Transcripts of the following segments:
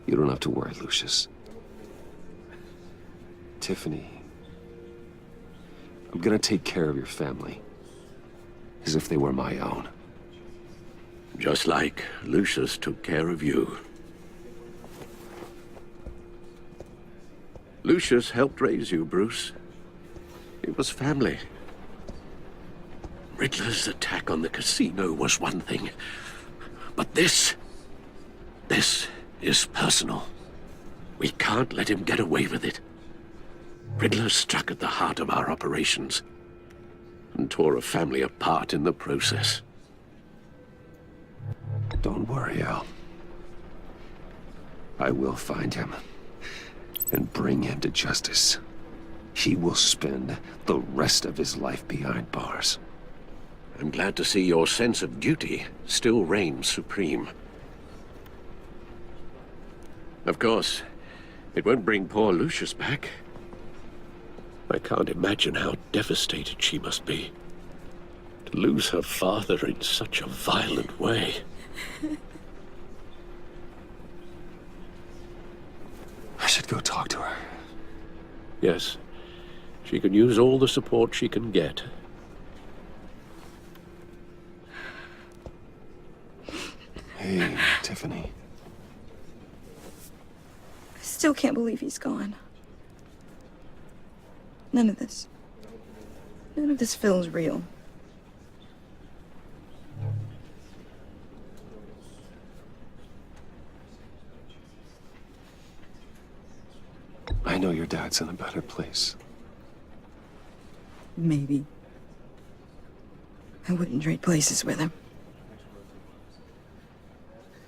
You don't have to worry, Lucius. Tiffany, I'm gonna take care of your family, as if they were my own. Just like Lucius took care of you. Lucius helped raise you, Bruce. It was family. Riddler's attack on the casino was one thing, but this is personal. We can't let him get away with it. Riddler struck at the heart of our operations and tore a family apart in the process. Don't worry, Al. I will find him and bring him to justice. He will spend the rest of his life behind bars. I'm glad to see your sense of duty still reigns supreme. Of course, it won't bring poor Lucius back. I can't imagine how devastated she must be. To lose her father in such a violent way. I should go talk to her. Yes, she can use all the support she can get. Hey, Tiffany. I still can't believe he's gone. None of this feels real. I know your dad's in a better place. Maybe. I wouldn't trade places with him.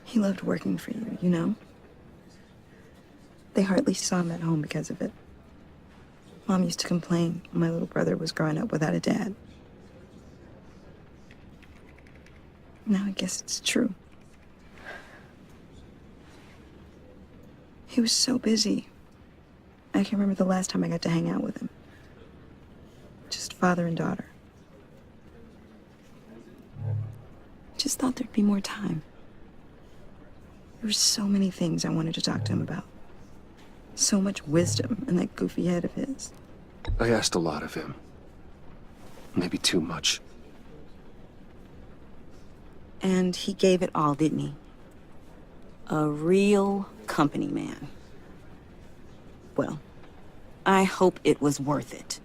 He loved working for you, you know? They hardly saw him at home because of it. Mom used to complain when my little brother was growing up without a dad. Now I guess it's true. He was so busy. I can remember the last time I got to hang out with him. Just father and daughter. Just thought there'd be more time. There were so many things I wanted to talk to him about. So much wisdom in that goofy head of his. I asked a lot of him. Maybe too much. And he gave it all, didn't he? A real company man. Well, I hope it was worth it.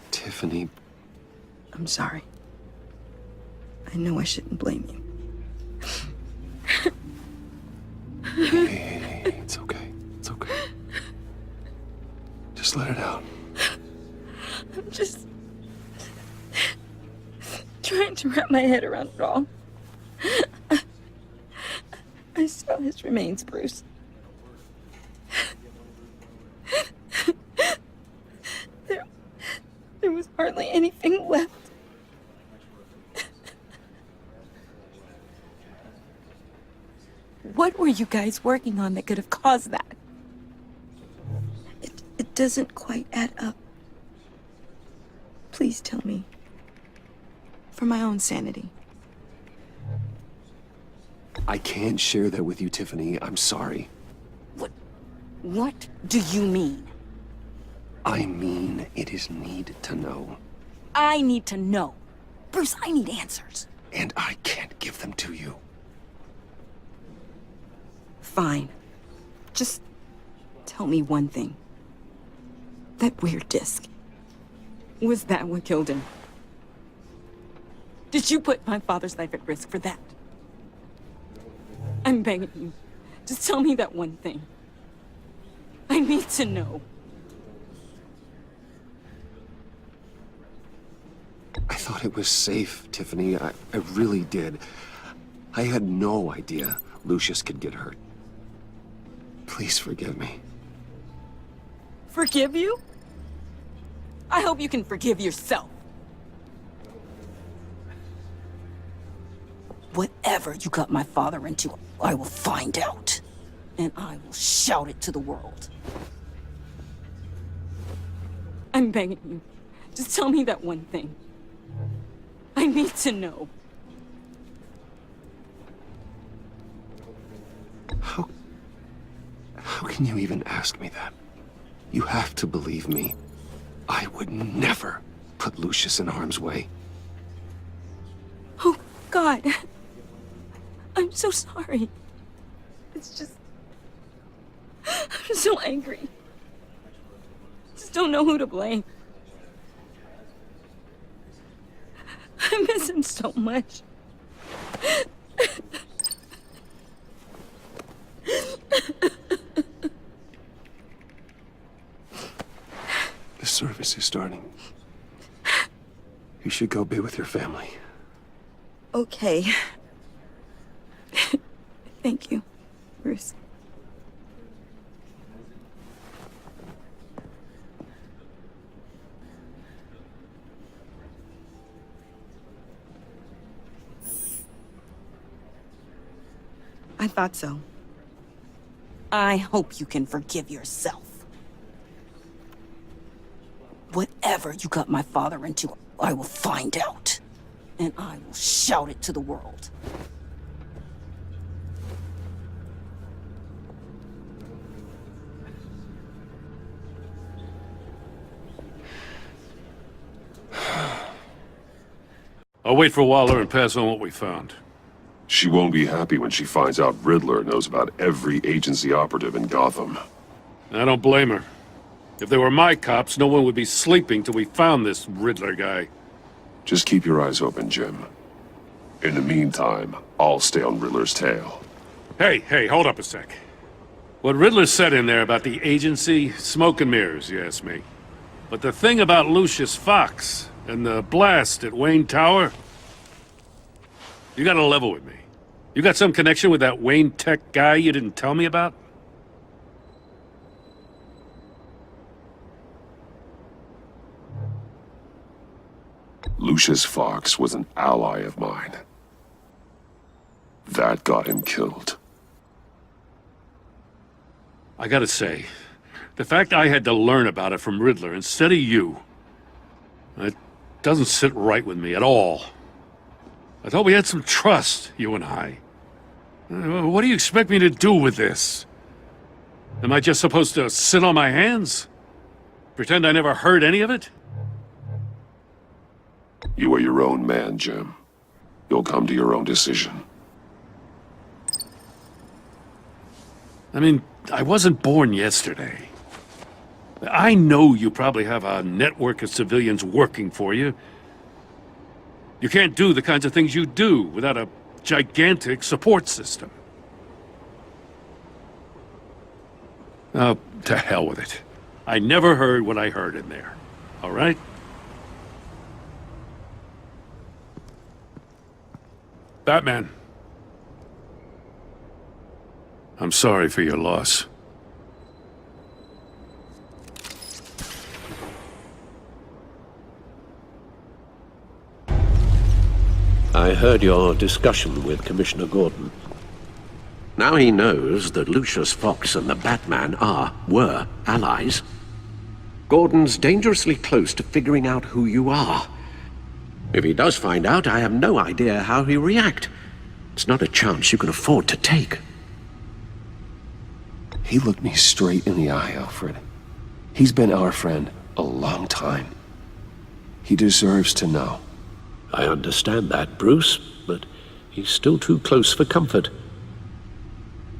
Tiffany. I'm sorry. I know I shouldn't blame you. Hey, it's okay. It's okay. Just let it out. I'm just trying to wrap my head around it all. I saw his remains, Bruce. There was hardly anything left. What were you guys working on that could have caused that? It doesn't quite add up. Please tell me. For my own sanity. I can't share that with you, Tiffany. I'm sorry. What do you mean? I mean, it is need to know. I need to know. Bruce, I need answers. And I can't give them to you. Fine. Just tell me one thing. That weird disc. Was that what killed him? Did you put my father's life at risk for that? I'm begging you. Just tell me that one thing. I need to know. I thought it was safe, Tiffany. I really did. I had no idea Lucius could get hurt. Please forgive me. Forgive you? I hope you can forgive yourself. Whatever you got my father into, I will find out. And I will shout it to the world. I'm begging you. Just tell me that one thing. I need to know. How can you even ask me that? You have to believe me. I would never put Lucius in harm's way. Oh, God. I'm so sorry. It's just... I'm so angry. Just don't know who to blame. I miss him so much. The service is starting. You should go be with your family. Okay. Thank you, Bruce. I thought so. I hope you can forgive yourself. Whatever you got my father into, I will find out. And I will shout it to the world. I'll wait for Waller and pass on what we found. She won't be happy when she finds out Riddler knows about every agency operative in Gotham. I don't blame her. If they were my cops, no one would be sleeping till we found this Riddler guy. Just keep your eyes open, Jim. In the meantime, I'll stay on Riddler's tail. Hey, hold up a sec. What Riddler said in there about the agency, smoke and mirrors, you ask me. But the thing about Lucius Fox and the blast at Wayne Tower, you gotta level with me. You got some connection with that Wayne Tech guy you didn't tell me about? Lucius Fox was an ally of mine. That got him killed. I gotta say, the fact I had to learn about it from Riddler instead of you, it doesn't sit right with me at all. I thought we had some trust, you and I. What do you expect me to do with this? Am I just supposed to sit on my hands? Pretend I never heard any of it? You are your own man, Jim. You'll come to your own decision. I mean, I wasn't born yesterday. I know you probably have a network of civilians working for you. You can't do the kinds of things you do without a gigantic support system. Oh, to hell with it. I never heard what I heard in there. All right? Batman. I'm sorry for your loss. I heard your discussion with Commissioner Gordon. Now he knows that Lucius Fox and the Batman were allies. Gordon's dangerously close to figuring out who you are. If he does find out, I have no idea how he'll react. It's not a chance you can afford to take. He looked me straight in the eye, Alfred. He's been our friend a long time. He deserves to know. I understand that, Bruce, but he's still too close for comfort.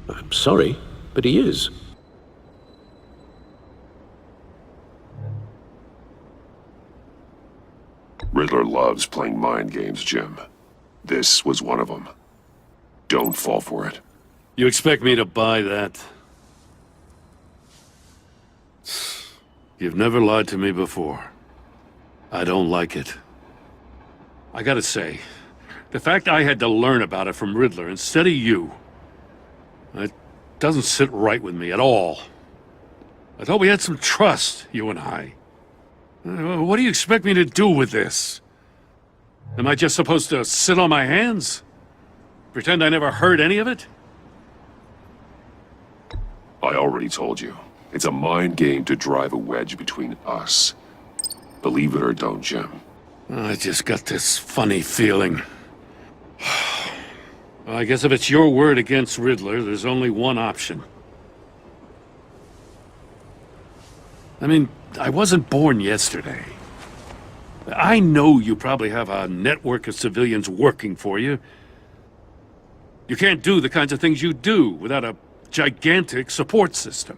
I'm sorry, but he is. Riddler loves playing mind games, Jim. This was one of them. Don't fall for it. You expect me to buy that? You've never lied to me before. I don't like it. I gotta say, the fact I had to learn about it from Riddler instead of you, it doesn't sit right with me at all. I thought we had some trust, you and I. What do you expect me to do with this? Am I just supposed to sit on my hands? Pretend I never heard any of it? I already told you. It's a mind game to drive a wedge between us. Believe it or don't, Jim. I just got this funny feeling. Well, I guess if it's your word against Riddler, there's only one option. I mean, I wasn't born yesterday. I know you probably have a network of civilians working for you. You can't do the kinds of things you do without a gigantic support system.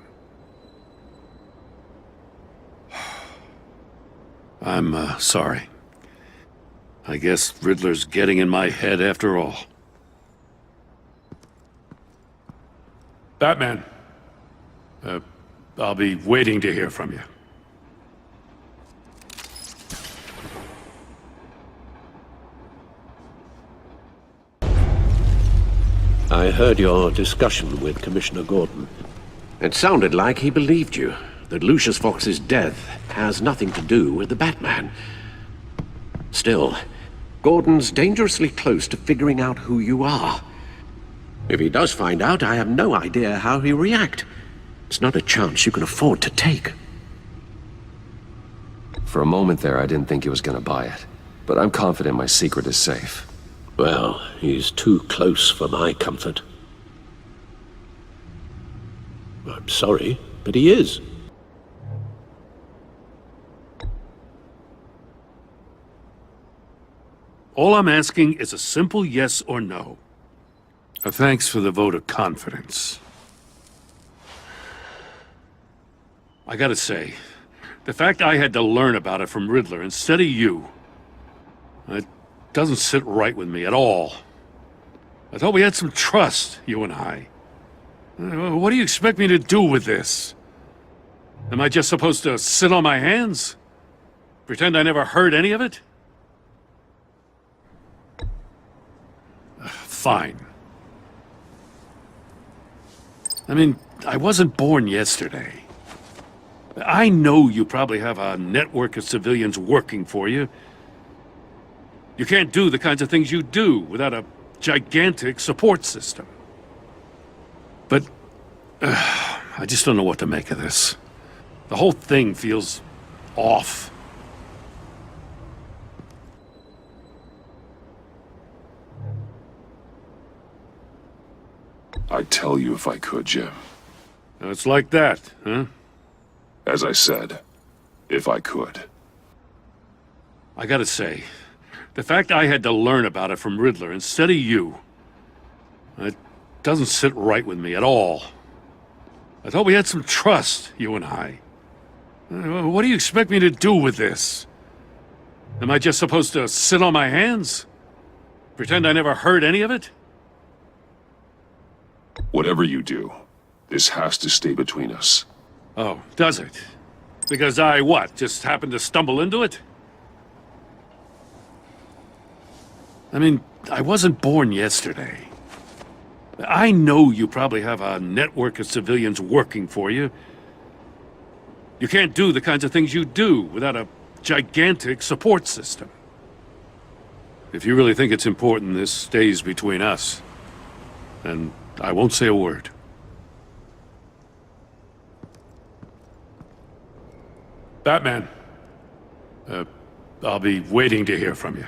I'm, sorry. I guess Riddler's getting in my head after all. Batman. I'll be waiting to hear from you. I heard your discussion with Commissioner Gordon. It sounded like he believed you, that Lucius Fox's death has nothing to do with the Batman. Still, Gordon's dangerously close to figuring out who you are. If he does find out, I have no idea how he'll react. It's not a chance you can afford to take. For a moment there, I didn't think he was gonna buy it. But I'm confident my secret is safe. Well, he's too close for my comfort. I'm sorry, but he is. All I'm asking is a simple yes or no. Thanks for the vote of confidence. I gotta say, the fact I had to learn about it from Riddler instead of you, it doesn't sit right with me at all. I thought we had some trust, you and I. What do you expect me to do with this? Am I just supposed to sit on my hands? Pretend I never heard any of it? Fine. I mean, I wasn't born yesterday. I know you probably have a network of civilians working for you. You can't do the kinds of things you do without a gigantic support system. But I just don't know what to make of this. The whole thing feels off. I'd tell you if I could, Jim. It's like that, huh? As I said, if I could. I gotta say, the fact I had to learn about it from Riddler instead of you, it doesn't sit right with me at all. I thought we had some trust, you and I. What do you expect me to do with this? Am I just supposed to sit on my hands? Pretend I never heard any of it? Whatever you do, this has to stay between us. Oh, does it? Because I, what, just happened to stumble into it? I mean, I wasn't born yesterday. I know you probably have a network of civilians working for you. You can't do the kinds of things you do without a gigantic support system. If you really think it's important this stays between us, then I won't say a word. Batman. I'll be waiting to hear from you.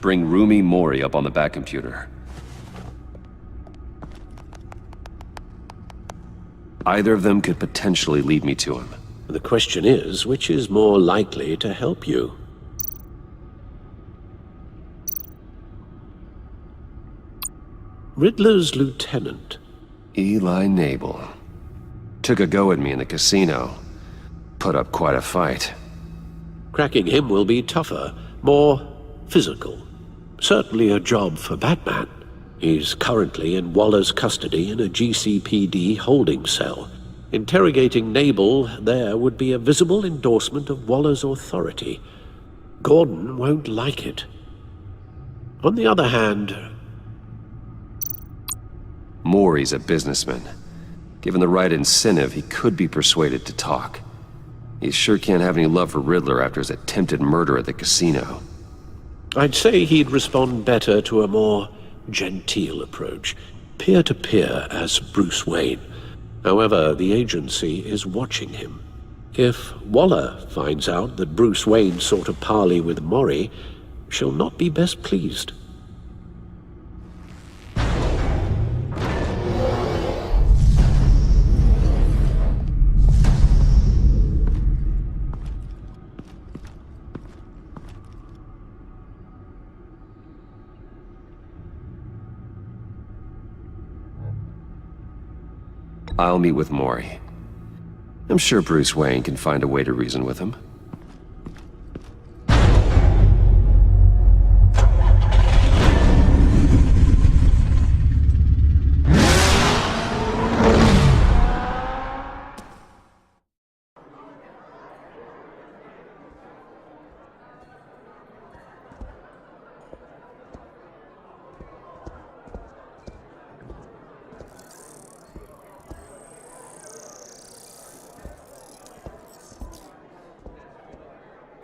Bring Rumi Mori up on the back computer. Either of them could potentially lead me to him. The question is, which is more likely to help you? Riddler's lieutenant. Eli Nabel. Took a go at me in the casino. Put up quite a fight. Cracking him will be tougher, more physical. Certainly a job for Batman. He's currently in Waller's custody in a GCPD holding cell. Interrogating Nabel there would be a visible endorsement of Waller's authority. Gordon won't like it. On the other hand... Mori's a businessman. Given the right incentive, he could be persuaded to talk. He sure can't have any love for Riddler after his attempted murder at the casino. I'd say he'd respond better to a more genteel approach. Peer-to-peer as Bruce Wayne. However, the agency is watching him. If Waller finds out that Bruce Wayne sought a parley with Mori, she'll not be best pleased. I'll meet with Mori. I'm sure Bruce Wayne can find a way to reason with him.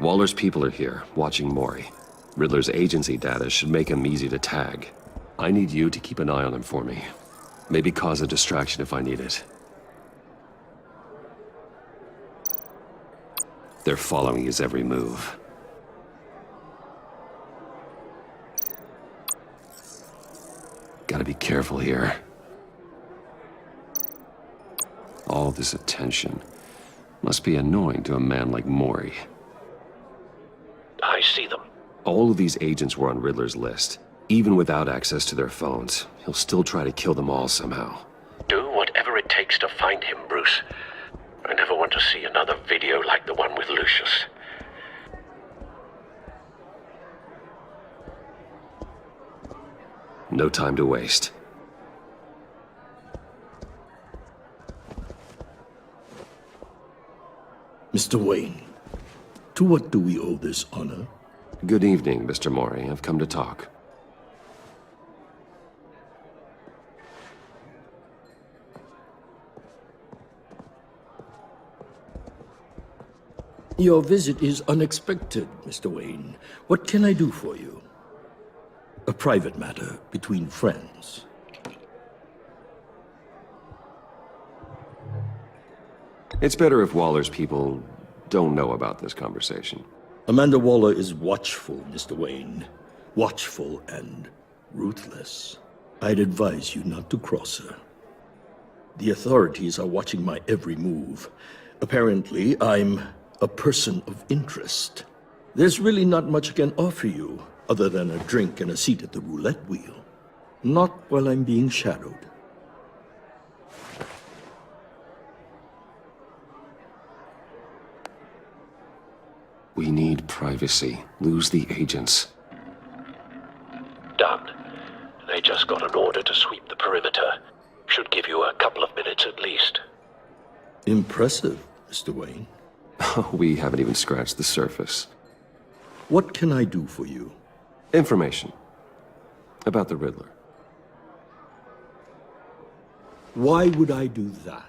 Waller's people are here, watching Mori. Riddler's agency data should make him easy to tag. I need you to keep an eye on him for me. Maybe cause a distraction if I need it. They're following his every move. Gotta be careful here. All this attention must be annoying to a man like Mori. I see them. All of these agents were on Riddler's list. Even without access to their phones, he'll still try to kill them all somehow. Do whatever it takes to find him, Bruce. I never want to see another video like the one with Lucius. No time to waste. Mr. Wayne, to what do we owe this honor? Good evening, Mr. Mori. I've come to talk. Your visit is unexpected, Mr. Wayne. What can I do for you? A private matter between friends. It's better if Waller's people don't know about this conversation. Amanda Waller is watchful, Mr. Wayne. Watchful and ruthless. I'd advise you not to cross her. The authorities are watching my every move. Apparently, I'm a person of interest. There's really not much I can offer you, other than a drink and a seat at the roulette wheel. Not while I'm being shadowed. We need privacy. Lose the agents. Done. They just got an order to sweep the perimeter. Should give you a couple of minutes at least. Impressive, Mr. Wayne. We haven't even scratched the surface. What can I do for you? Information. About the Riddler. Why would I do that?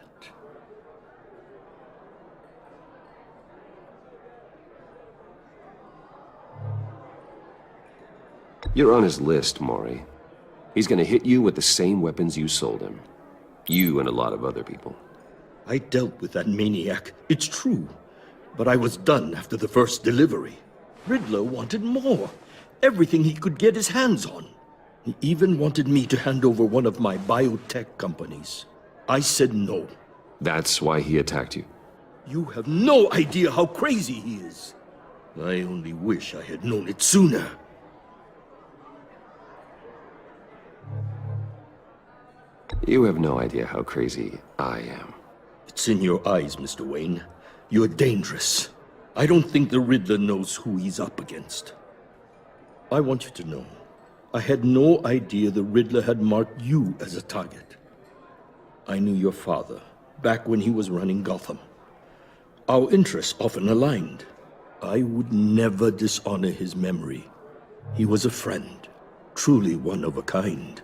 You're on his list, Mori. He's gonna hit you with the same weapons you sold him. You and a lot of other people. I dealt with that maniac, it's true. But I was done after the first delivery. Riddler wanted more. Everything he could get his hands on. He even wanted me to hand over one of my biotech companies. I said no. That's why he attacked you. You have no idea how crazy he is. I only wish I had known it sooner. You have no idea how crazy I am. It's in your eyes, Mr. Wayne. You're dangerous. I don't think the Riddler knows who he's up against. I want you to know, I had no idea the Riddler had marked you as a target. I knew your father, back when he was running Gotham. Our interests often aligned. I would never dishonor his memory. He was a friend, truly one of a kind.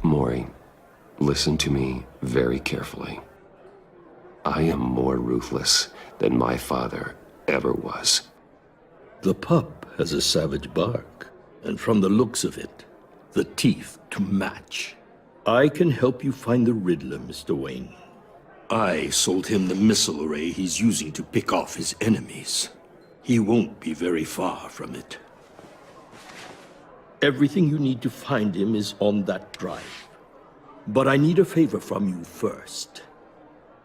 Mori, listen to me very carefully. I am more ruthless than my father ever was. The pup has a savage bark, and from the looks of it, the teeth to match. I can help you find the Riddler, Mr. Wayne. I sold him the missile array he's using to pick off his enemies. He won't be very far from it. Everything you need to find him is on that drive. But I need a favor from you first.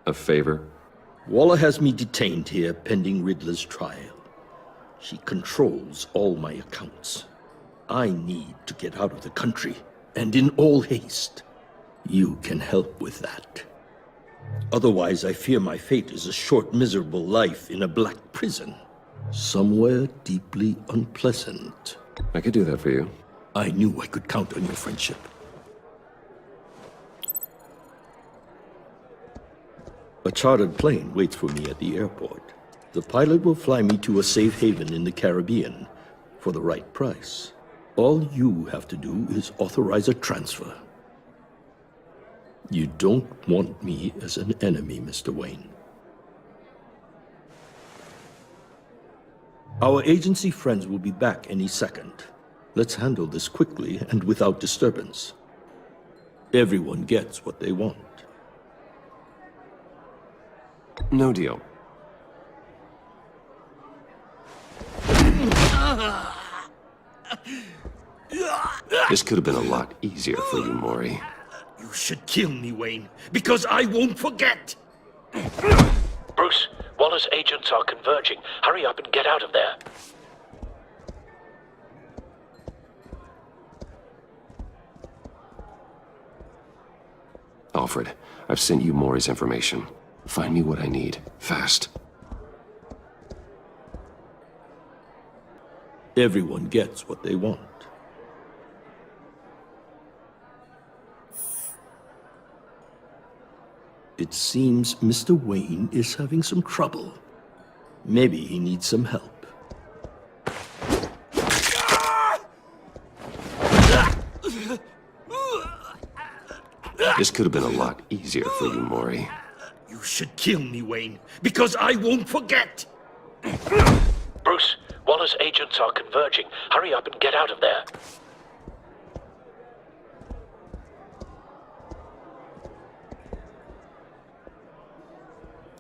A favor? Waller has me detained here pending Riddler's trial. She controls all my accounts. I need to get out of the country, and in all haste. You can help with that. Otherwise, I fear my fate is a short, miserable life in a black prison. Somewhere deeply unpleasant. I could do that for you. I knew I could count on your friendship. A chartered plane waits for me at the airport. The pilot will fly me to a safe haven in the Caribbean for the right price. All you have to do is authorize a transfer. You don't want me as an enemy, Mr. Wayne. Our agency friends will be back any second. Let's handle this quickly and without disturbance. Everyone gets what they want. No deal. This could have been a lot easier for you, Mori. You should kill me, Wayne, because I won't forget! Bruce, Waller's agents are converging. Hurry up and get out of there. Alfred, I've sent you Mori's information. Find me what I need, fast. Everyone gets what they want. It seems Mr. Wayne is having some trouble. Maybe he needs some help. This could have been a lot easier for you, Mori. You should kill me, Wayne, because I won't forget! Bruce, Waller's agents are converging. Hurry up and get out of there.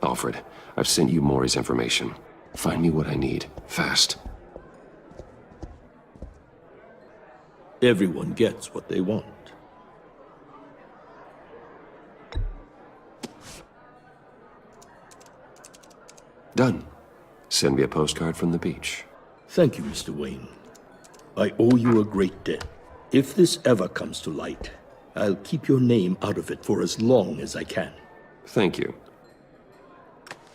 Alfred, I've sent you Mori's information. Find me what I need, fast. Everyone gets what they want. Done. Send me a postcard from the beach. Thank you, Mr. Wayne. I owe you a great debt. If this ever comes to light, I'll keep your name out of it for as long as I can. Thank you.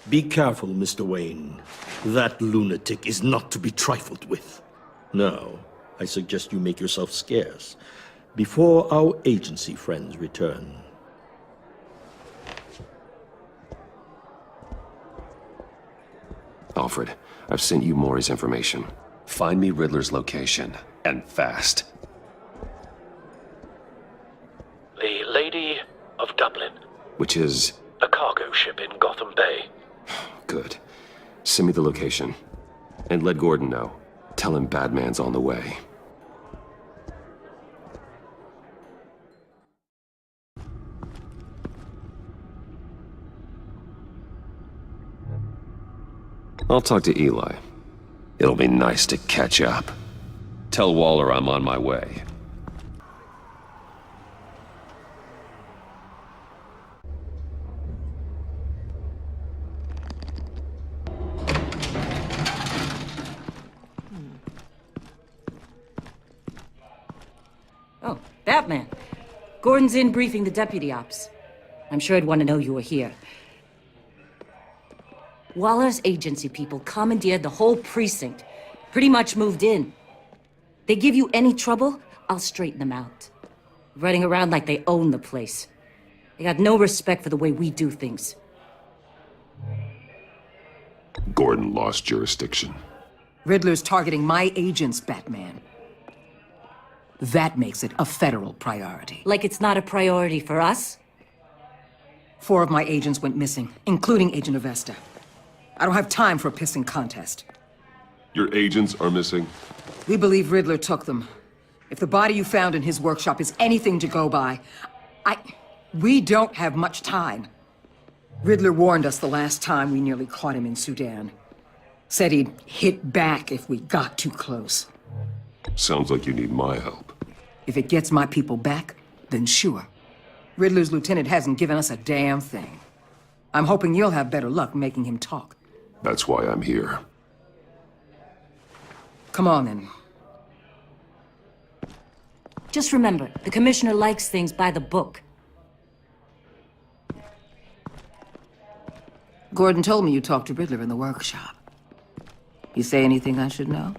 Be careful, Mr. Wayne. That lunatic is not to be trifled with. Now, I suggest you make yourself scarce before our agency friends return. Alfred, I've sent you Mori's information. Find me Riddler's location, and fast. The Lady of Dublin. Which is... A cargo ship in Gotham Bay. Good. Send me the location. And let Gordon know. Tell him Batman's on the way. I'll talk to Eli. It'll be nice to catch up. Tell Waller I'm on my way. Oh, Batman. Gordon's in briefing the deputy ops. I'm sure he'd want to know you were here. Waller's agency people commandeered the whole precinct. Pretty much moved in. They give you any trouble, I'll straighten them out. Running around like they own the place. They got no respect for the way we do things. Gordon lost jurisdiction. Riddler's targeting my agents, Batman. That makes it a federal priority. Like it's not a priority for us? 4 of my agents went missing, including Agent Avesta. I don't have time for a pissing contest. Your agents are missing? We believe Riddler took them. If the body you found in his workshop is anything to go by, we don't have much time. Riddler warned us the last time we nearly caught him in Sudan. Said he'd hit back if we got too close. Sounds like you need my help. If it gets my people back, then sure. Riddler's lieutenant hasn't given us a damn thing. I'm hoping you'll have better luck making him talk. That's why I'm here. Come on, then. Just remember, the Commissioner likes things by the book. Gordon told me you talked to Riddler in the workshop. You say anything I should know?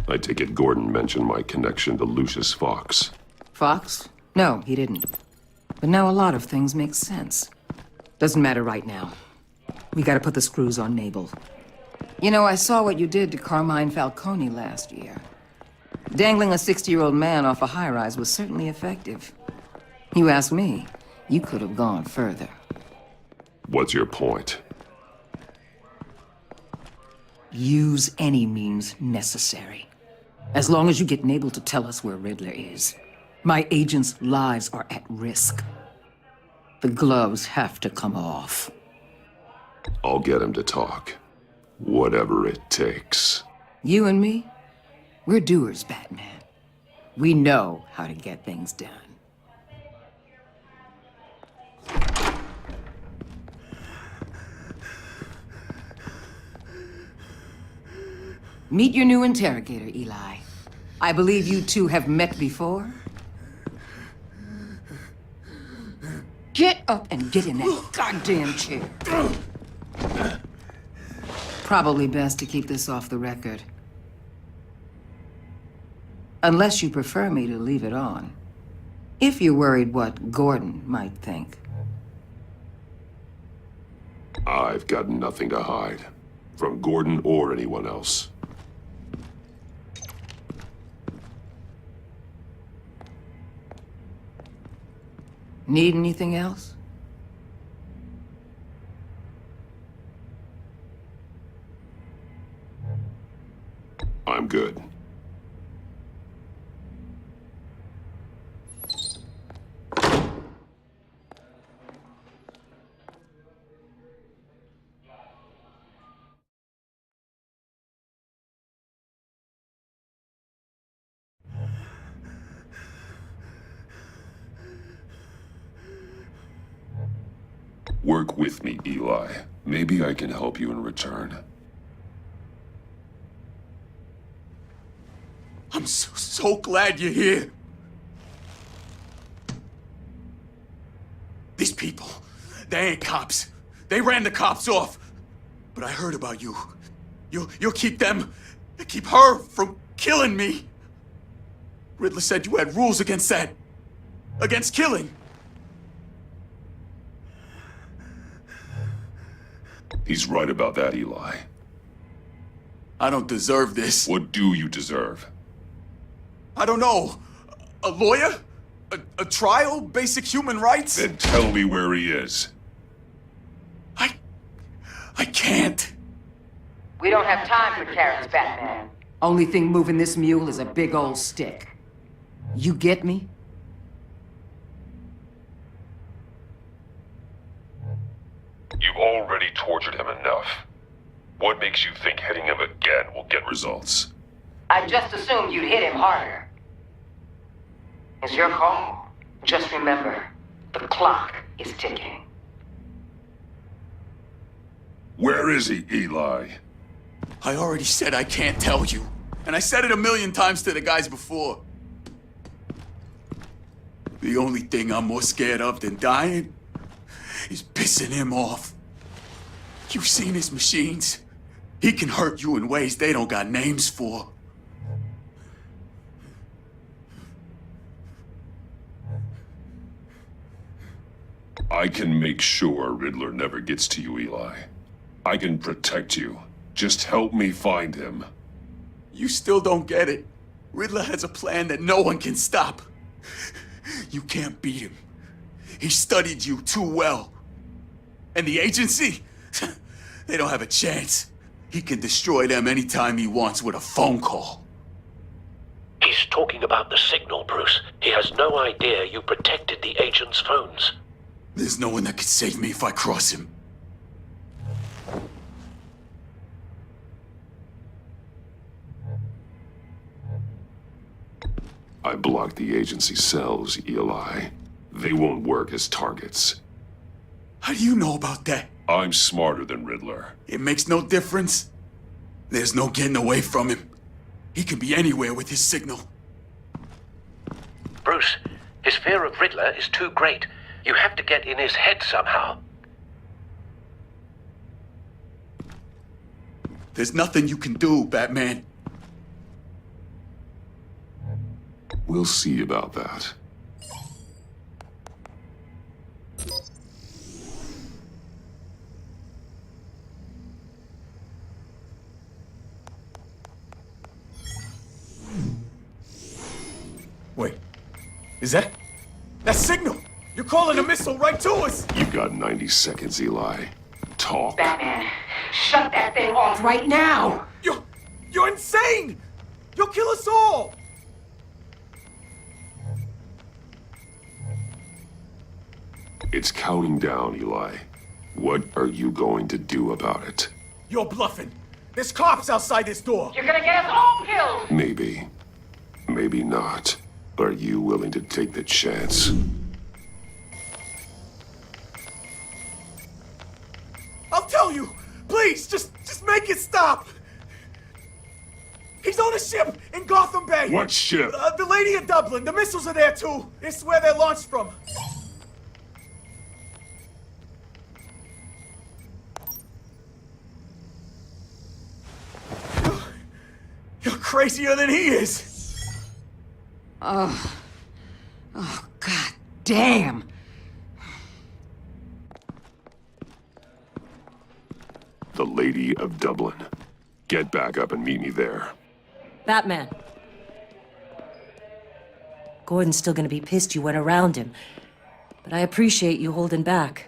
I take it Gordon mentioned my connection to Lucius Fox. Fox? No, he didn't. But now a lot of things make sense. Doesn't matter right now. We gotta put the screws on Nabel. You know, I saw what you did to Carmine Falcone last year. Dangling a 60-year-old man off a high-rise was certainly effective. You ask me, you could have gone further. What's your point? Use any means necessary. As long as you get Nabel to tell us where Riddler is. My agents' lives are at risk. The gloves have to come off. I'll get him to talk. Whatever it takes. You and me, we're doers, Batman. We know how to get things done. Meet your new interrogator, Eli. I believe you two have met before? Get up and get in that goddamn chair. Probably best to keep this off the record. Unless you prefer me to leave it on. If you're worried what Gordon might think. I've got nothing to hide. From Gordon or anyone else. Need anything else? I'm good. Work with me, Eli. Maybe I can help you in return. I'm so glad you're here. These people, they ain't cops. They ran the cops off. But I heard about you. You'll keep them, keep her from killing me. Riddler said you had rules against that. Against killing. He's right about that, Eli. I don't deserve this. What do you deserve? I don't know. A lawyer? A trial? Basic human rights? Then tell me where he is. I can't. We don't have time for carrots, Batman. Only thing moving this mule is a big old stick. You get me? You've already tortured him enough. What makes you think hitting him again will get results? I just assumed you'd hit him harder. It's your call. Just remember, the clock is ticking. Where is he, Eli? I already said I can't tell you. And I said it 1,000,000 times to the guys before. The only thing I'm more scared of than dying is pissing him off. You've seen his machines. He can hurt you in ways they don't got names for. I can make sure Riddler never gets to you, Eli. I can protect you. Just help me find him. You still don't get it. Riddler has a plan that no one can stop. You can't beat him. He studied you too well. And the agency? They don't have a chance. He can destroy them anytime he wants with a phone call. He's talking about the signal, Bruce. He has no idea you protected the agent's phones. There's no one that can save me if I cross him. I blocked the agency cells, Eli. They won't work as targets. How do you know about that? I'm smarter than Riddler. It makes no difference. There's no getting away from him. He can be anywhere with his signal. Bruce, his fear of Riddler is too great. You have to get in his head somehow. There's nothing you can do, Batman. We'll see about that. Wait, is that signal? You're calling a missile right to us! You've got 90 seconds, Eli. Talk. Batman, shut that thing off right now! You're insane! You'll kill us all! It's counting down, Eli. What are you going to do about it? You're bluffing. There's cops outside this door. You're gonna get us all killed! Maybe. Maybe not. Are you willing to take the chance? I'll tell you! Please, just make it stop! He's on a ship in Gotham Bay! What ship? The Lady of Dublin. The missiles are there, too. It's where they're launched from. You're crazier than he is! Oh, God damn! The Lady of Dublin. Get back up and meet me there. Batman. Gordon's still gonna be pissed you went around him, but I appreciate you holding back.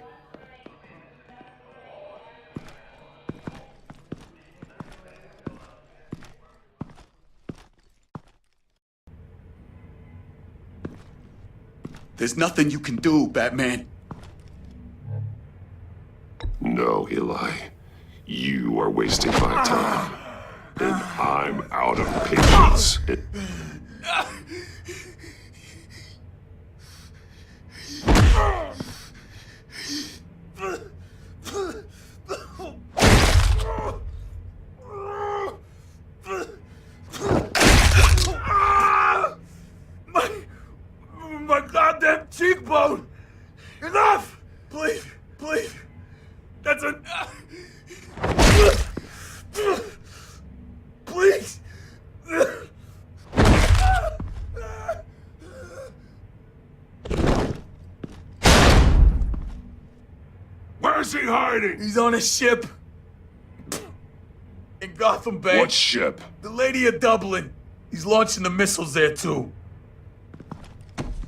There's nothing you can do, Batman. No, Eli. You are wasting my time. And I'm out of patience. My goddamn cheekbone! Enough! Please, please. That's a... Please! Where's he hiding? He's on a ship. In Gotham Bay. What ship? The Lady of Dublin. He's launching the missiles there, too.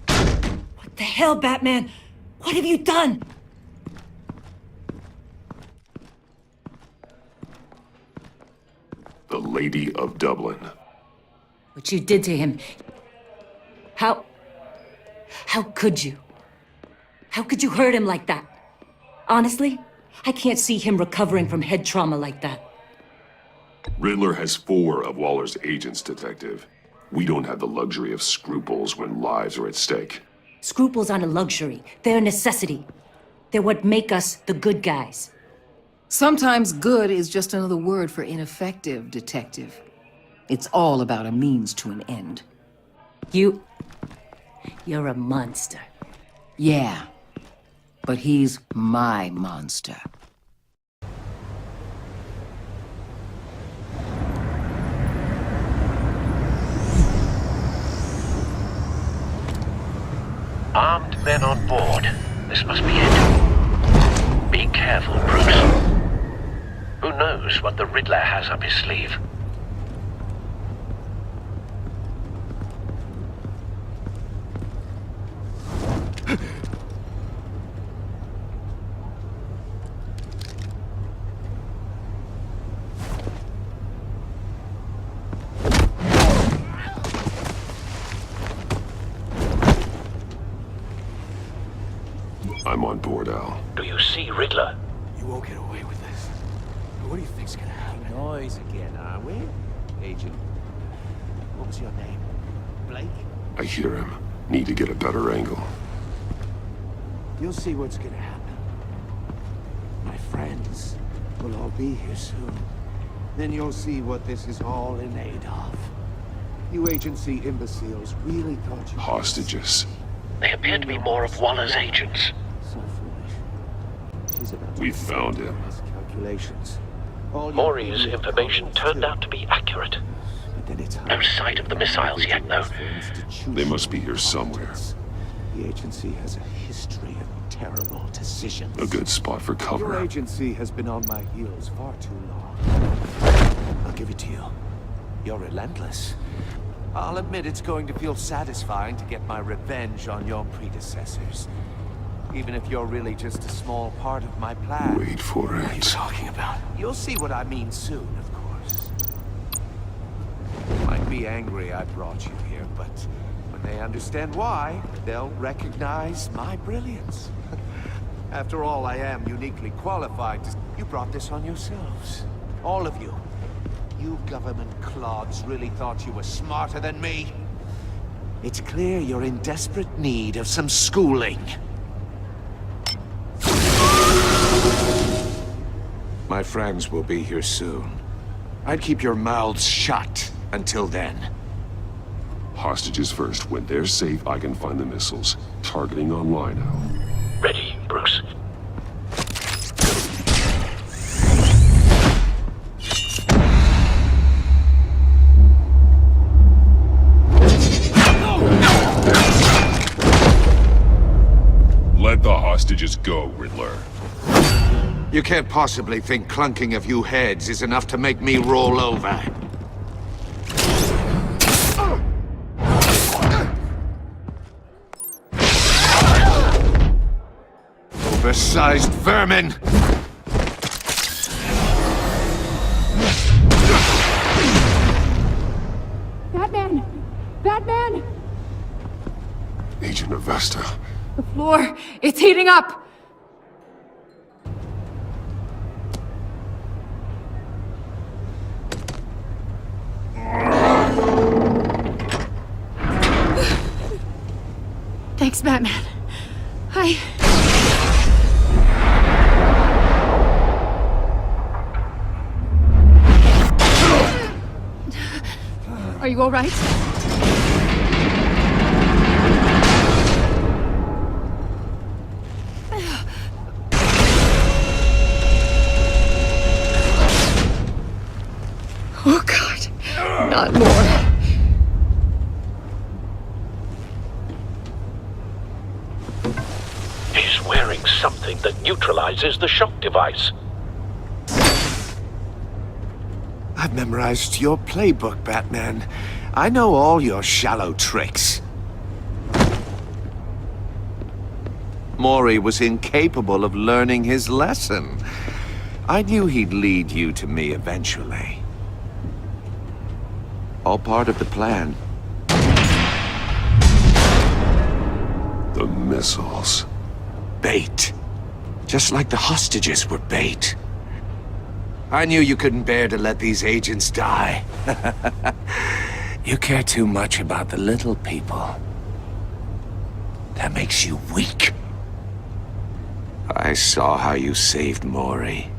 What the hell, Batman? What have you done? The Lady of Dublin. What you did to him. How could you? How could you hurt him like that? Honestly, I can't see him recovering from head trauma like that. Riddler has 4 of Waller's agents, Detective. We don't have the luxury of scruples when lives are at stake. Scruples aren't a luxury. They're a necessity. They're what make us the good guys. Sometimes good is just another word for ineffective, Detective. It's all about a means to an end. You're a monster. Yeah, but he's my monster. Armed men on board. This must be it. Be careful, Bruce. Who knows what the Riddler has up his sleeve? I'm on board, Al. Do you see Riddler? You won't get away with this. What do you think's gonna happen? Noise again, are we? Agent, what was your name? Blake? I hear him. Need to get a better angle. You'll see what's gonna happen. My friends will all be here soon. Then you'll see what this is all in aid of. You agency imbeciles really thought you... Hostages. They appear to be more of Waller's agents. So foolish. She's about to We found him. calculations. Mori's information turned out to be accurate. But then it's No sight of the missiles yet, though. They must be here somewhere. The agency has a history of terrible decisions. A good spot for Your cover. agency has been on my heels far too long. I'll give it to you. You're relentless. I'll admit it's going to feel satisfying to get my revenge on your predecessors. Even if you're really just a small part of my plan. Wait for What are you it. talking about? You'll see what I mean soon, of course. You might be angry I brought you here, but when they understand why, they'll recognize my brilliance. After all, I am uniquely qualified to... You brought this on yourselves. All of you. You government clods really thought you were smarter than me. It's clear you're in desperate need of some schooling. My friends will be here soon. I'd keep your mouths shut until then. Hostages first. When they're safe, I can find the missiles. Targeting online, Al. Ready, Bruce. Let the hostages go, Riddler. You can't possibly think clunking a few heads is enough to make me roll over. Oversized vermin! Batman! Batman! Agent Avesta. The floor, it's heating up! Thanks, Batman. Are you all right? Oh, God. Not more. He's wearing something that neutralizes the shock device. I've memorized your playbook, Batman. I know all your shallow tricks. Mori was incapable of learning his lesson. I knew he'd lead you to me eventually. All part of the plan. The missiles. Bait. Just like the hostages were bait. I knew you couldn't bear to let these agents die. You care too much about the little people. That makes you weak. I saw how you saved Mori.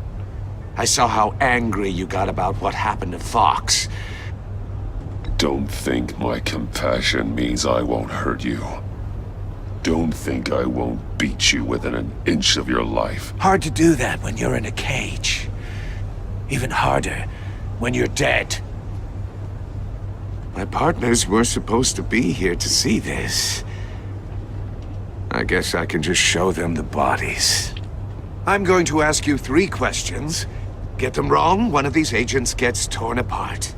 I saw how angry you got about what happened to Fox. Don't think my compassion means I won't hurt you. Don't think I won't beat you within an inch of your life. Hard to do that when you're in a cage. Even harder when you're dead. My partners were supposed to be here to see this. I guess I can just show them the bodies. I'm going to ask you 3 questions. Get them wrong, one of these agents gets torn apart.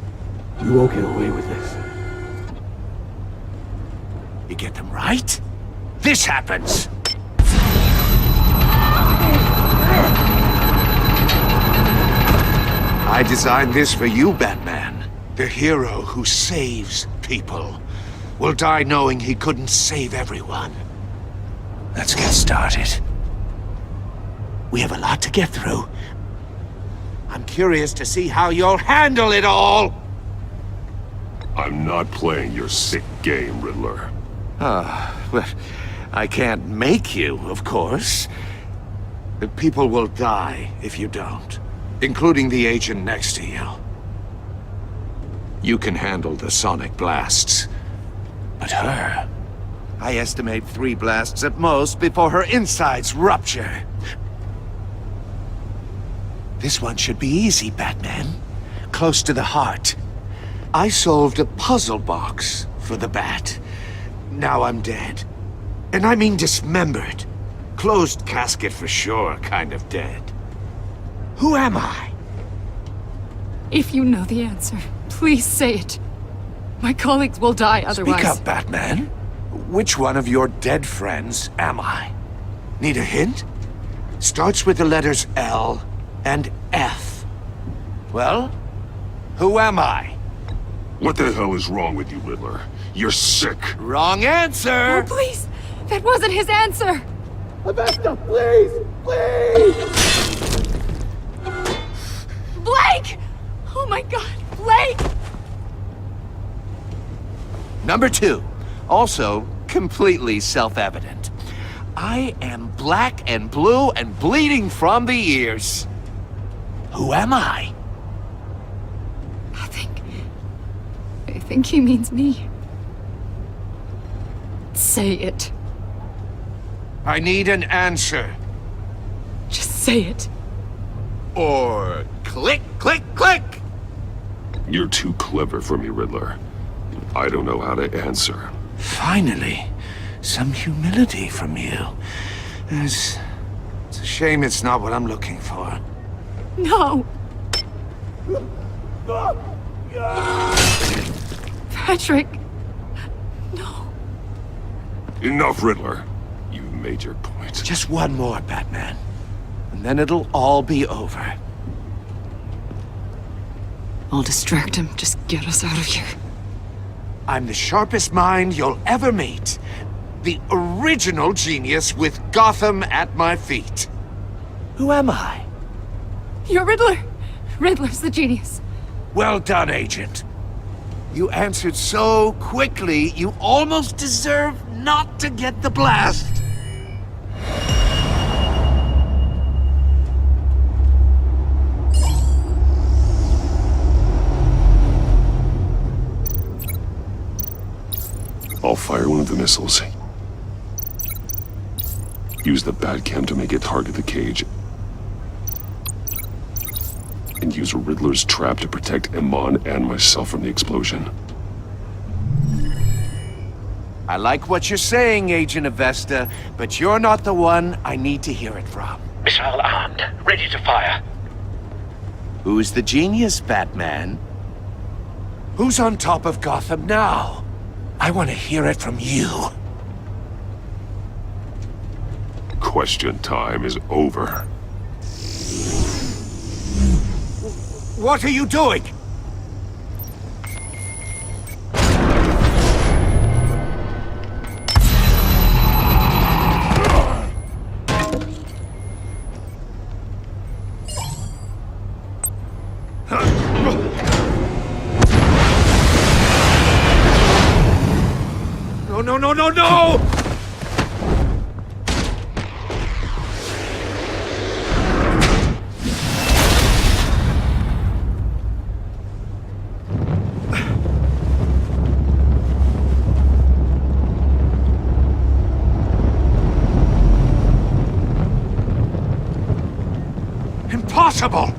You won't get away with this. You get them right, this happens! I designed this for you, Batman. The hero who saves people will die knowing he couldn't save everyone. Let's get started. We have a lot to get through. I'm curious to see how you'll handle it all! I'm not playing your sick game, Riddler. Well, I can't make you, of course. People will die if you don't, including the agent next to you. You can handle the sonic blasts, but her... I estimate 3 blasts at most before her insides rupture. This one should be easy, Batman. Close to the heart. I solved a puzzle box for the Bat. Now I'm dead. And I mean dismembered. Closed casket for sure, kind of dead. Who am I? If you know the answer, please say it. My colleagues will die otherwise. Speak up, Batman. Which one of your dead friends am I? Need a hint? Starts with the letters L and F. Well, who am I? What the hell is wrong with you, Riddler? You're sick. Wrong answer! Oh, please! That wasn't his answer! Avesta, please! Please! Blake! Oh my god, Blake! Number 2. Also, completely self-evident. I am black and blue and bleeding from the ears. Who am I? I think he means me. Say it. I need an answer. Just say it. Or click, click, click! You're too clever for me, Riddler. I don't know how to answer. Finally, some humility from you. It's a shame it's not what I'm looking for. No! Patrick! No. Enough, Riddler. You've made your point. Just one more, Batman. And then it'll all be over. I'll distract him. Just get us out of here. I'm the sharpest mind you'll ever meet. The original genius with Gotham at my feet. Who am I? You're Riddler! Riddler's the genius. Well done, Agent. You answered so quickly, you almost deserve not to get the blast. I'll fire one of the missiles. Use the Batcam to make it target the cage. And use Riddler's trap to protect Iman and myself from the explosion. I like what you're saying, Agent Avesta, but you're not the one I need to hear it from. Missile armed, ready to fire. Who's the genius, Batman? Who's on top of Gotham now? I want to hear it from you. Question time is over. What are you doing? No, no, no, no, no! Impossible!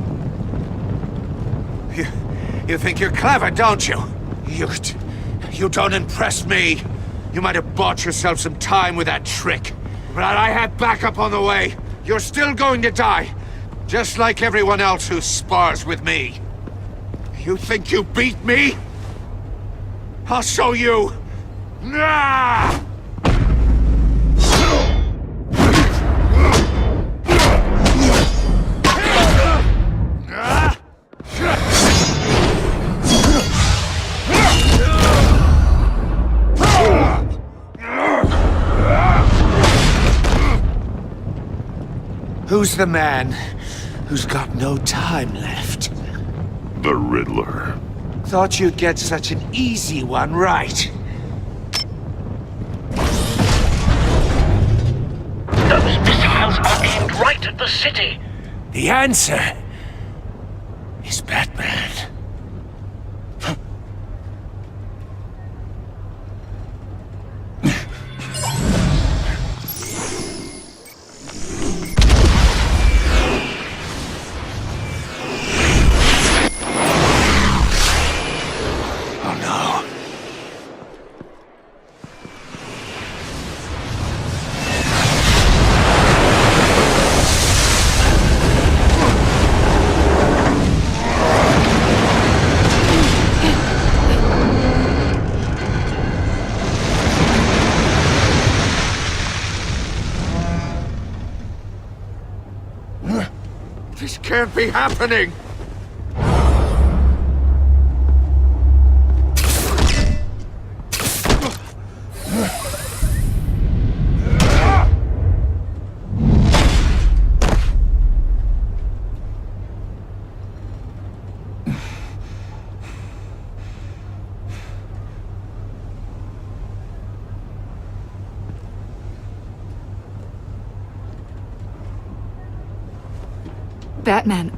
You think you're clever, don't you? You don't impress me. You might have bought yourself some time with that trick. But I have backup on the way. You're still going to die. Just like everyone else who spars with me. You think you beat me? I'll show you. Ah! Who's the man who's got no time left? The Riddler. Thought you'd get such an easy one right. Those missiles are aimed right at the city. The answer is Batman. This can't be happening! Batman,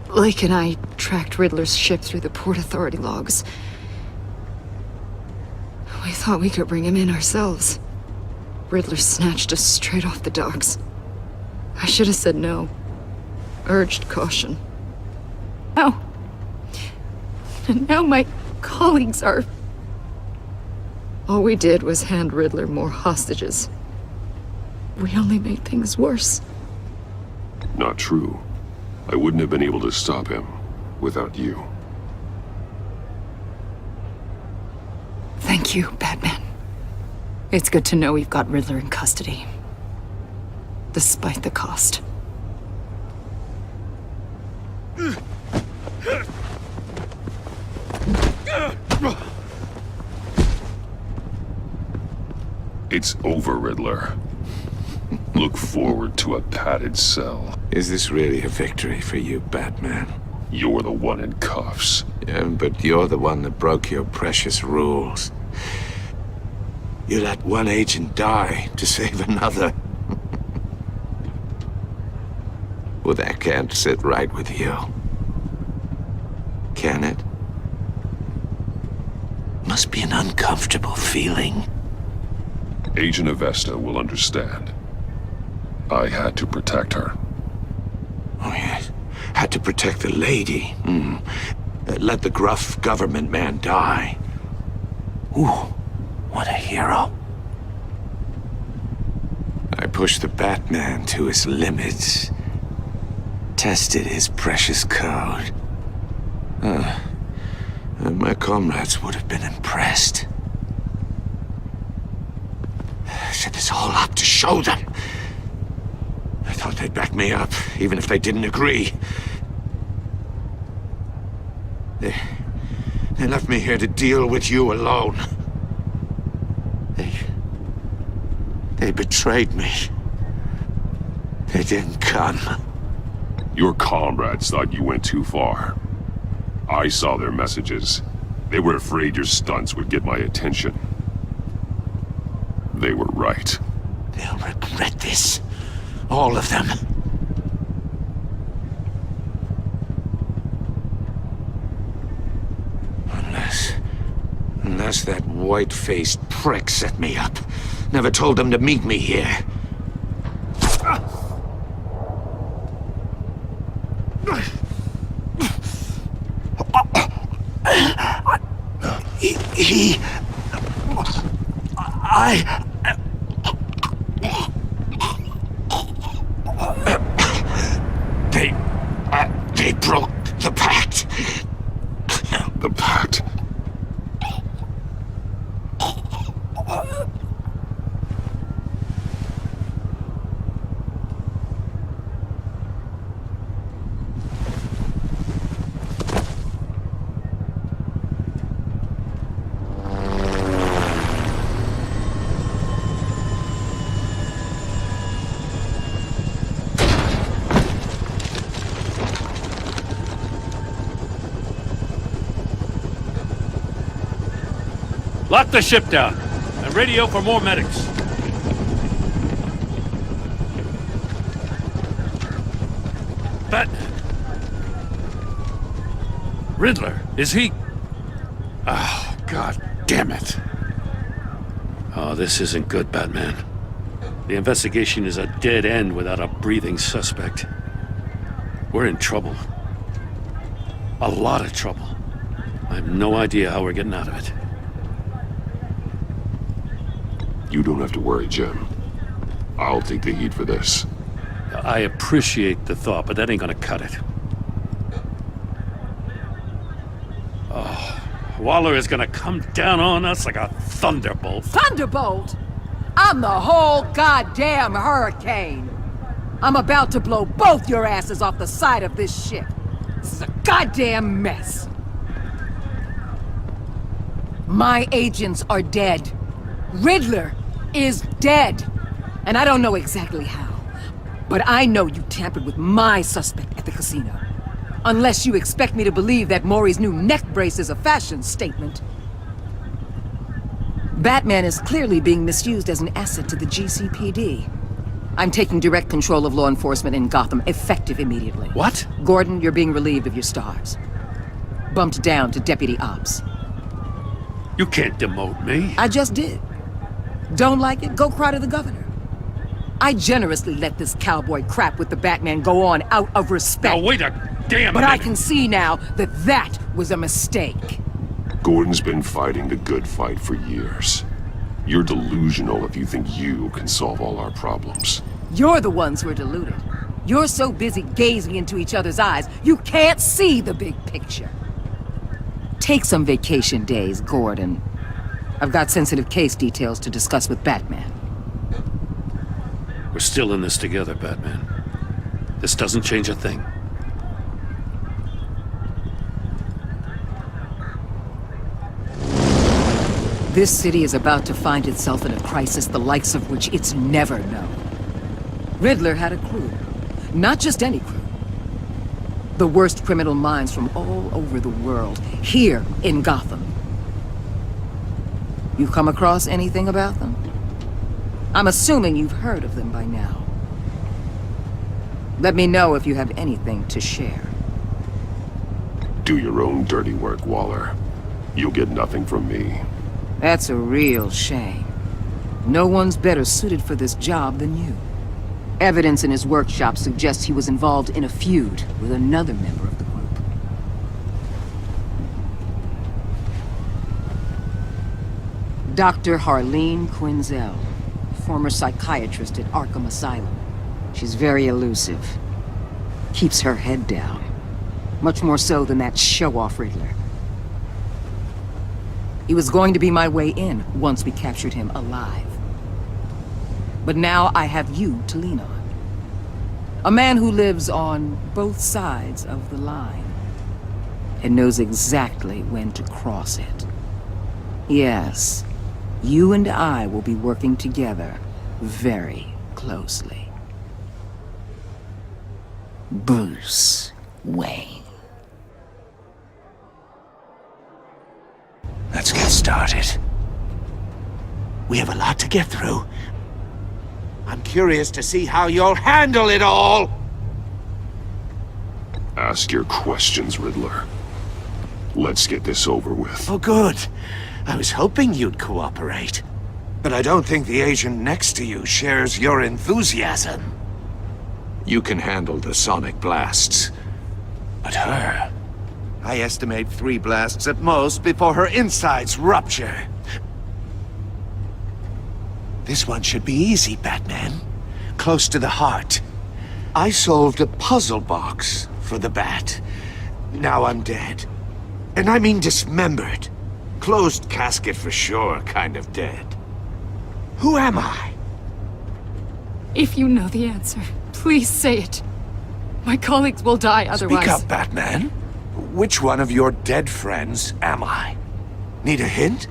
Lake and I tracked Riddler's ship through the Port Authority logs. We thought we could bring him in ourselves. Riddler snatched us straight off the docks. I should have said no. Urged caution. No. And now my colleagues are... All we did was hand Riddler more hostages. We only made things worse. Not true. I wouldn't have been able to stop him without you. Thank you, Batman. It's good to know we've got Riddler in custody. Despite the cost. It's over, Riddler. Look forward to a padded cell. Is this really a victory for you, Batman? You're the one in cuffs. Yeah, but you're the one that broke your precious rules. You let one agent die to save another. Well, that can't sit right with you. Can it? Must be an uncomfortable feeling. Agent Avesta will understand. I had to protect her. Oh, yes. Had to protect the lady. Let the gruff government man die. Ooh, what a hero. I pushed the Batman to his limits. Tested his precious code. My comrades would have been impressed. Set this all up to show them. I thought they'd back me up, even if they didn't agree. They left me here to deal with you alone. They betrayed me. They didn't come. Your comrades thought you went too far. I saw their messages. They were afraid your stunts would get my attention. They were right. They'll regret this. All of them. Unless that white-faced prick set me up. Never told them to meet me here. They broke the Pact. The Pact? Lock the ship down, and radio for more medics. Riddler, is he? Oh, God damn it. Oh, this isn't good, Batman. The investigation is a dead end without a breathing suspect. We're in trouble. A lot of trouble. I have no idea how we're getting out of it. You don't have to worry, Jim. I'll take the heat for this. I appreciate the thought, but that ain't gonna cut it. Oh, Waller is gonna come down on us like a thunderbolt. Thunderbolt? I'm the whole goddamn hurricane. I'm about to blow both your asses off the side of this ship. This is a goddamn mess. My agents are dead. Riddler is dead. And I don't know exactly how. But I know you tampered with my suspect at the casino. Unless you expect me to believe that Mori's new neck brace is a fashion statement. Batman is clearly being misused as an asset to the GCPD. I'm taking direct control of law enforcement in Gotham, effective immediately. What? Gordon, you're being relieved of your stars. Bumped down to Deputy Ops. You can't demote me. I just did. Don't like it? Go cry to the governor. I generously let this cowboy crap with the Batman go on out of respect. Now wait a damn minute. But I can see now that that was a mistake. Gordon's been fighting the good fight for years. You're delusional if you think you can solve all our problems. You're the ones who are deluded. You're so busy gazing into each other's eyes, you can't see the big picture. Take some vacation days, Gordon. I've got sensitive case details to discuss with Batman. We're still in this together, Batman. This doesn't change a thing. This city is about to find itself in a crisis the likes of which it's never known. Riddler had a crew. Not just any crew. The worst criminal minds from all over the world, here in Gotham. You come across anything about them? I'm assuming you've heard of them by now. Let me know if you have anything to share. Do your own dirty work, Waller. You'll get nothing from me. That's a real shame. No one's better suited for this job than you. Evidence in his workshop suggests he was involved in a feud with another member of the group. Dr. Harleen Quinzel, former psychiatrist at Arkham Asylum. She's very elusive. Keeps her head down. Much more so than that show-off Riddler. He was going to be my way in once we captured him alive. But now I have you to lean on. A man who lives on both sides of the line and knows exactly when to cross it. Yes, you and I will be working together very closely. Bruce Wayne. Let's get started. We have a lot to get through. I'm curious to see how you'll handle it all! Ask your questions, Riddler. Let's get this over with. Oh, good. I was hoping you'd cooperate. But I don't think the agent next to you shares your enthusiasm. You can handle the sonic blasts. But her... I estimate 3 blasts at most before her insides rupture. This one should be easy, Batman. Close to the heart. I solved a puzzle box for the Bat. Now I'm dead. And I mean dismembered. Closed casket for sure, kind of dead. Who am I? If you know the answer, please say it. My colleagues will die otherwise. Speak up, Batman. Which one of your dead friends am I? Need a hint?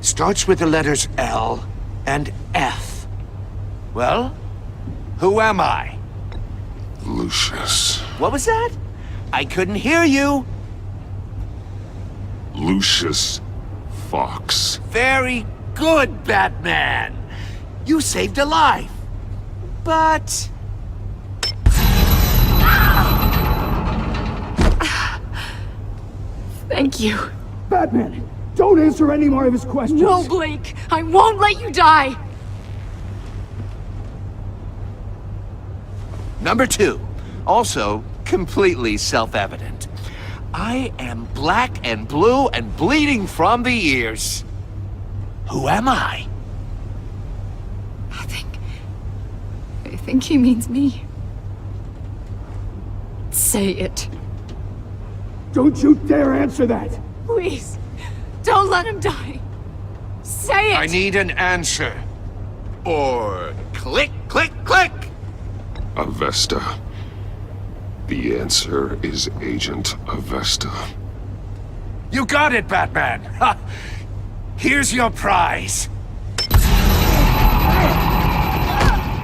Starts with the letters L and F. Well, who am I? Lucius. What was that? I couldn't hear you. Lucius Fox. Very good, Batman. You saved a life. But... Thank you. Batman, don't answer any more of his questions. No, Blake. I won't let you die. Number 2. Also completely self-evident. I am black and blue and bleeding from the ears. Who am I? I think he means me. Say it. Don't you dare answer that! Please. Don't let him die. Say it! I need an answer. Or click, click, click! Avesta. The answer is Agent Avesta. You got it, Batman! Ha! Here's your prize.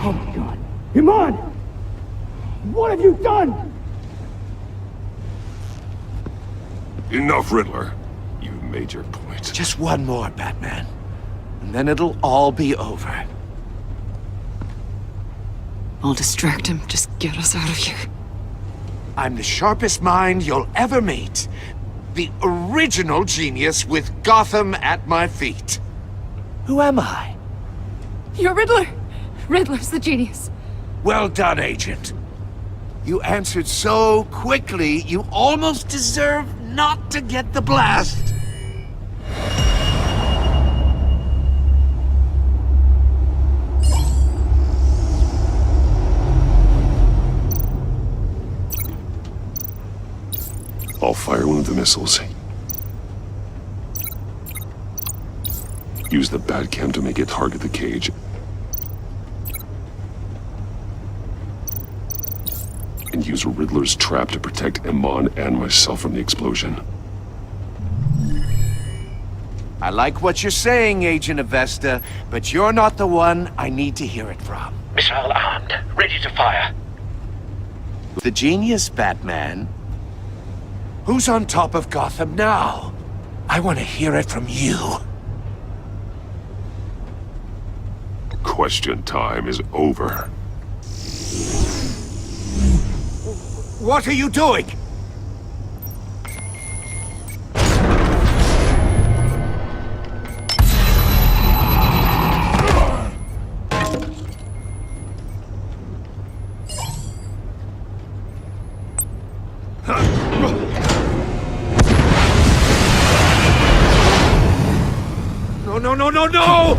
Oh my god. Iman! What have you done? Enough, Riddler. You've made your point. Just one more, Batman. And then it'll all be over. I'll distract him. Just get us out of here. I'm the sharpest mind you'll ever meet. The original genius with Gotham at my feet. Who am I? You're Riddler. Riddler's the genius. Well done, Agent. You answered so quickly, you almost deserve not to get the blast. I'll fire one of the missiles. Use the Batcam to make it target the cage. And use Riddler's trap to protect Iman and myself from the explosion. I like what you're saying, Agent Avesta, but you're not the one I need to hear it from. Missile armed, ready to fire. The genius, Batman? Who's on top of Gotham now? I want to hear it from you. Question time is over. What are you doing? No, no, no, no, no!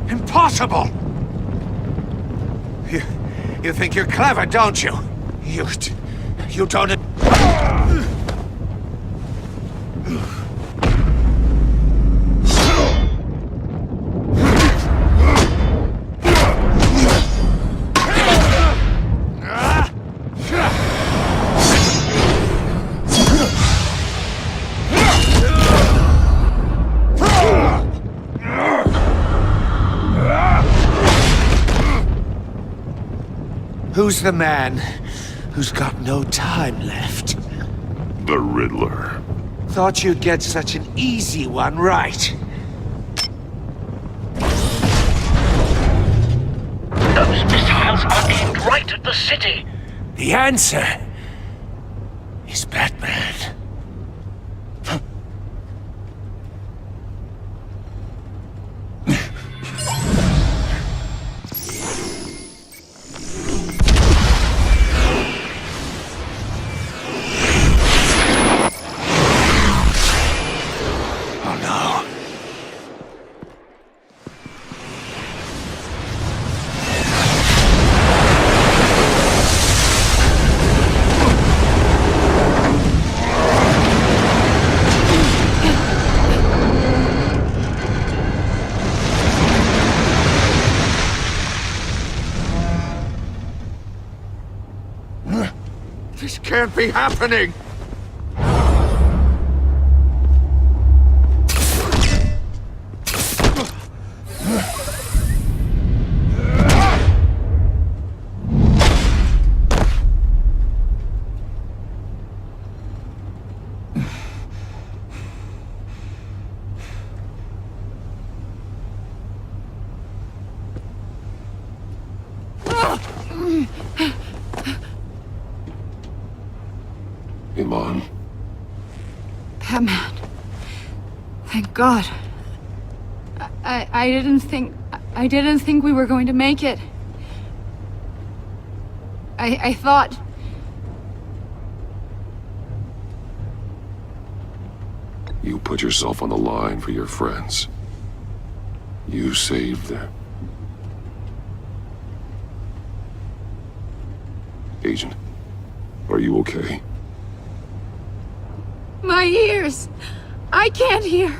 Impossible! You think you're clever, don't you? You don't... Who's the man who's got no time left? The Riddler. Thought you'd get such an easy one right. Those missiles are aimed right at the city. The answer is Batman. This can't be happening! Iman. Batman. Thank God. I didn't think we were going to make it. I thought... You put yourself on the line for your friends. You saved them. Agent, are you okay? My ears! I can't hear!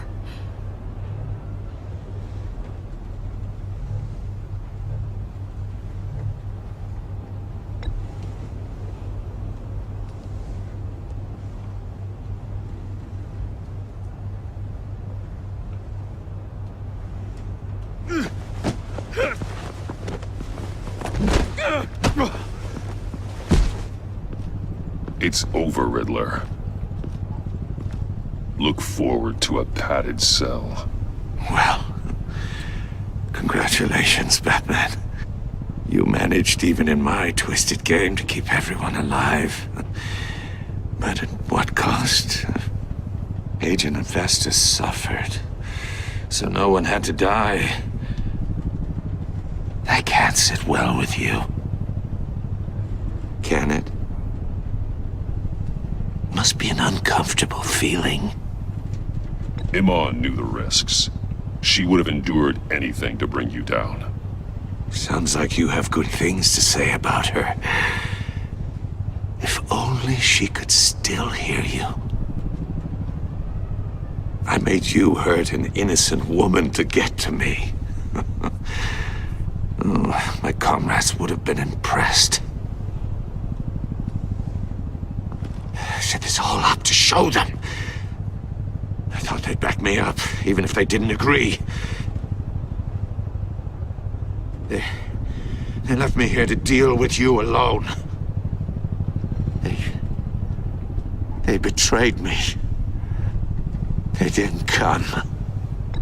It's over, Riddler. Look forward to a padded cell. Well, congratulations, Batman. You managed, even in my twisted game, to keep everyone alive. But at what cost? Agent Avesta suffered, so no one had to die. That can't sit well with you. Can it? Must be an uncomfortable feeling. Iman knew the risks. She would have endured anything to bring you down. Sounds like you have good things to say about her. If only she could still hear you. I made you hurt an innocent woman to get to me. Oh, my comrades would have been impressed. I set this all up to show them. I thought they'd back me up, even if they didn't agree. They left me here to deal with you alone. They betrayed me. They didn't come.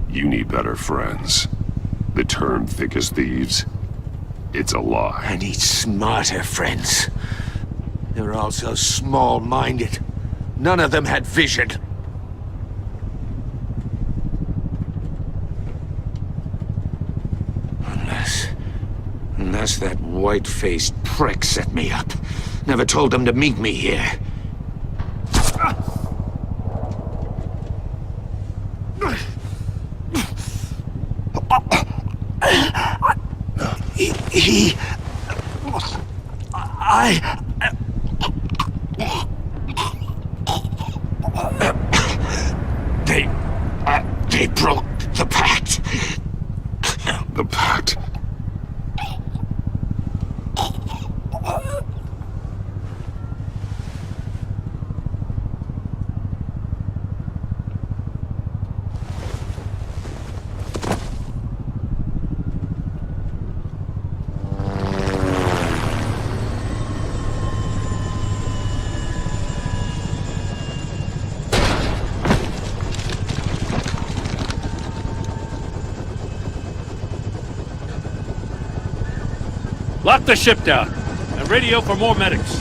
You need better friends. The term thick as thieves, it's a lie. I need smarter friends. They were all so small-minded. None of them had vision. Unless that white-faced prick set me up. Never told them to meet me here. They broke the Pact. The Pact? Lock the ship down, and radio for more medics.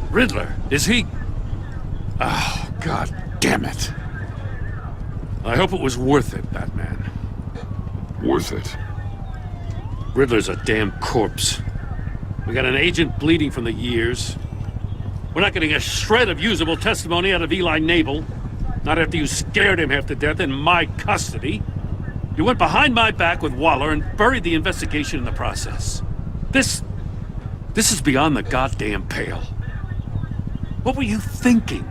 Riddler, is he... Oh, God damn it. I hope it was worth it, Batman. Worth it? Riddler's a damn corpse. We got an agent bleeding from the years. We're not getting a shred of usable testimony out of Eli Nabel. Not after you scared him half to death in my custody. You went behind my back with Waller and buried the investigation in the process. This is beyond the goddamn pale. What were you thinking?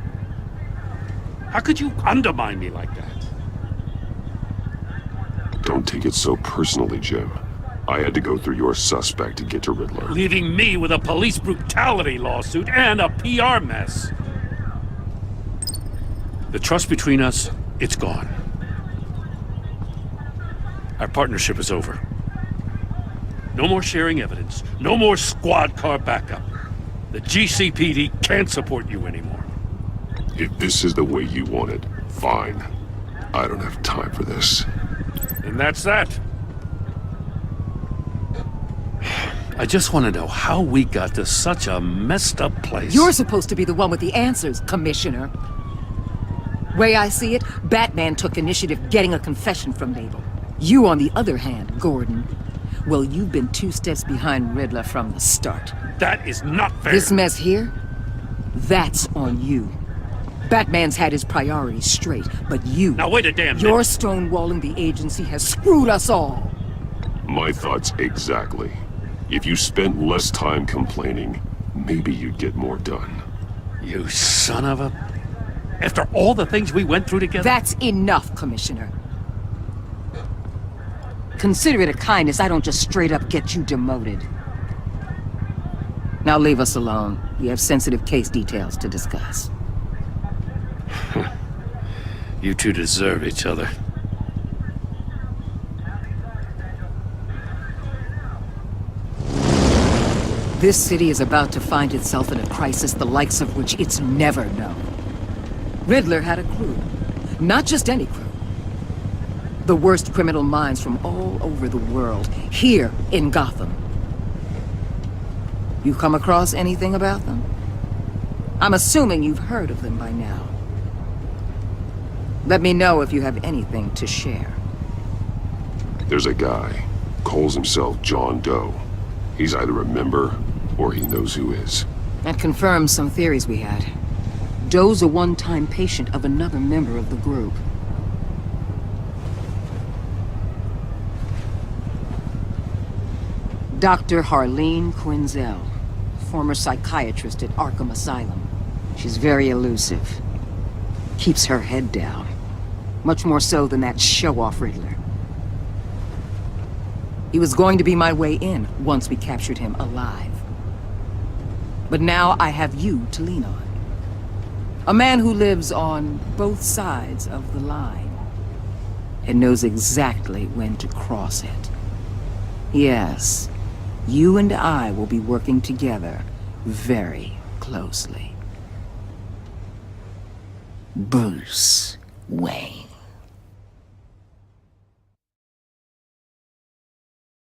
How could you undermine me like that? Don't take it so personally, Jim. I had to go through your suspect to get to Riddler. Leaving me with a police brutality lawsuit and a PR mess. The trust between us, it's gone. Our partnership is over. No more sharing evidence. No more squad car backup. The GCPD can't support you anymore. If this is the way you want it, fine. I don't have time for this. And that's that. I just want to know how we got to such a messed up place. You're supposed to be the one with the answers, Commissioner. Way I see it, Batman took initiative getting a confession from Mabel. You, on the other hand, Gordon, well, you've been 2 steps behind Riddler from the start. That is not fair. This mess here, that's on you. Batman's had his priorities straight, but you... Now wait a damn minute. Your stonewalling the agency has screwed us all. My thoughts exactly. If you spent less time complaining, maybe you'd get more done. You son of a... After all the things we went through together? That's enough, Commissioner. Consider it a kindness I don't just straight up get you demoted. Now leave us alone. We have sensitive case details to discuss. You two deserve each other. This city is about to find itself in a crisis the likes of which it's never known. Riddler had a crew. Not just any crew. The worst criminal minds from all over the world, here in Gotham. You come across anything about them? I'm assuming you've heard of them by now. Let me know if you have anything to share. There's a guy, calls himself John Doe. He's either a member, or he knows who is. That confirms some theories we had. Doe's a one-time patient of another member of the group. Dr. Harleen Quinzel, former psychiatrist at Arkham Asylum. She's very elusive. Keeps her head down. Much more so than that show-off Riddler. He was going to be my way in once we captured him alive. But now I have you to lean on. A man who lives on both sides of the line and knows exactly when to cross it. Yes, you and I will be working together very closely. Bruce Wayne.